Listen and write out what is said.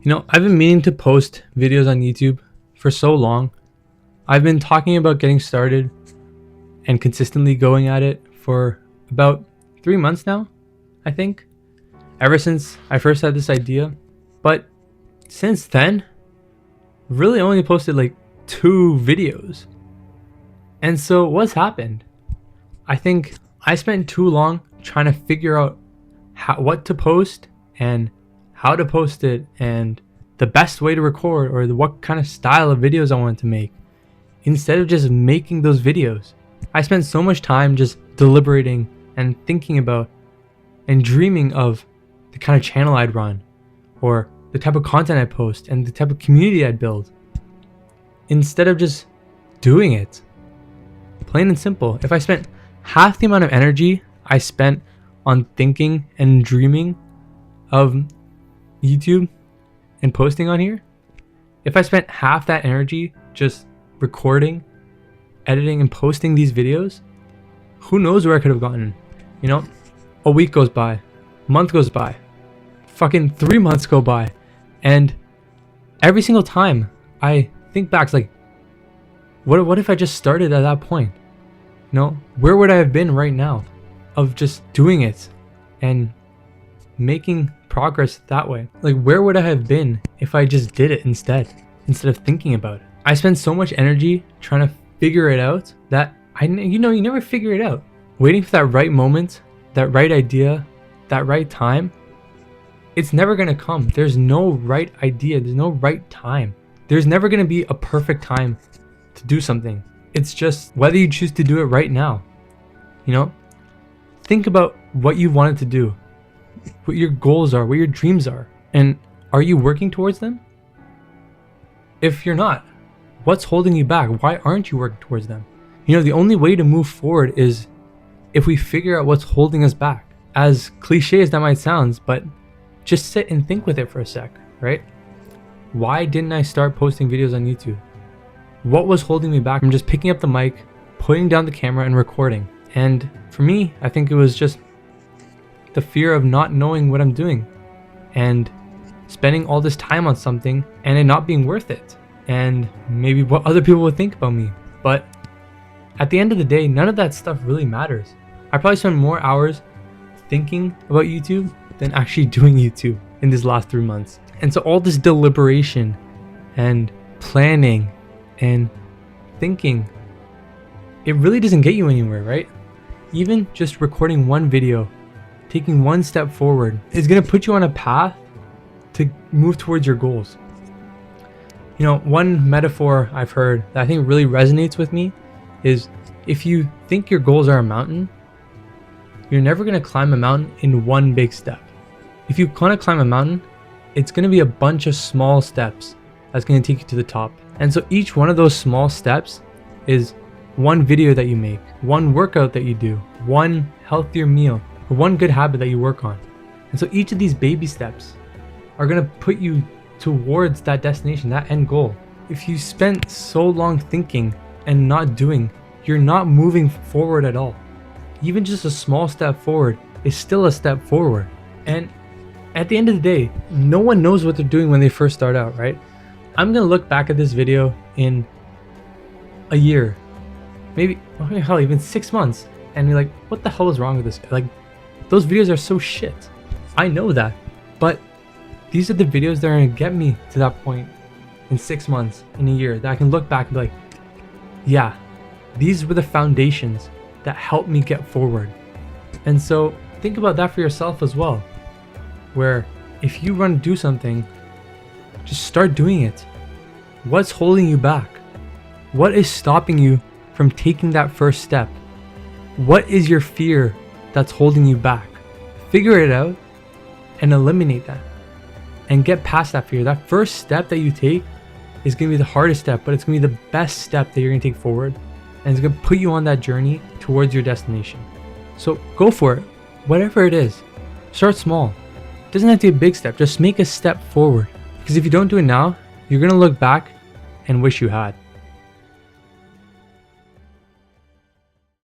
I've been meaning to post videos on YouTube for so long. I've been talking about getting started and consistently going at it for about 3 months now, I think, ever since I first had this idea. But since then, really only posted like 2 videos. And so what's happened? I think I spent too long trying to figure out what to post and how to post it and the best way to record or what kind of style of videos I wanted to make instead of just making those videos. I spent so much time just deliberating and thinking about and dreaming of the kind of channel I'd run or the type of content I'd post and the type of community I'd build instead of just doing it. Plain and simple. If I spent half the amount of energy I spent on thinking and dreaming of YouTube and posting on here, if I spent half that energy just recording, editing, and posting these videos, who knows where I could have gotten. A week goes by, a month goes by, fucking 3 months go by, and every single time I think back, it's like, what if I just started at that point? Where would I have been right now of just doing it and making progress that way? Like, where would I have been if I just did it instead of thinking about it? I spend so much energy trying to figure it out that you never figure it out. Waiting for that right moment, that right idea, that right time, it's never gonna come. There's no right idea, there's no right time. There's never gonna be a perfect time to do something. It's just whether you choose to do it right now. Think about what you wanted to do, what your goals are, what your dreams are, and are you working towards them? If you're not, what's holding you back? Why aren't you working towards them? The only way to move forward is if we figure out what's holding us back. As cliche as that might sound, but just sit and think with it for a sec, right? Why didn't I start posting videos on YouTube? What was holding me back from just picking up the mic, putting down the camera, and recording? And for me, I think it was just the fear of not knowing what I'm doing and spending all this time on something and it not being worth it, and maybe what other people would think about me. But at the end of the day, none of that stuff really matters. I probably spent more hours thinking about YouTube than actually doing YouTube in these last 3 months. And so all this deliberation and planning and thinking, it really doesn't get you anywhere, right? Even just recording one video, taking one step forward, is going to put you on a path to move towards your goals. One metaphor I've heard that I think really resonates with me is, if you think your goals are a mountain, you're never going to climb a mountain in one big step. If you want to climb a mountain, it's going to be a bunch of small steps that's going to take you to the top. And so each one of those small steps is one video that you make, one workout that you do, one healthier meal, or one good habit that you work on. And so each of these baby steps are going to put you towards that destination, that end goal. If you spent so long thinking and not doing, you're not moving forward at all. Even just a small step forward is still a step forward. And at the end of the day, no one knows what they're doing when they first start out, right? I'm gonna look back at this video in a year, maybe hell, even 6 months, and be like, what the hell is wrong with this guy? Like, those videos are so shit. I know that, but these are the videos that are gonna get me to that point in 6 months, in a year, that I can look back and be like, yeah, these were the foundations that helped me get forward. And so think about that for yourself as well, where if you want to do something, just start doing it. What's holding you back? What is stopping you from taking that first step? What is your fear that's holding you back? Figure it out and eliminate that and get past that fear. That first step that you take is going to be the hardest step, but it's going to be the best step that you're going to take forward, and it's going to put you on that journey towards your destination. So go for it, whatever it is. Start small. It doesn't have to be a big step, just make a step forward. Because if you don't do it now, you're going to look back and wish you had.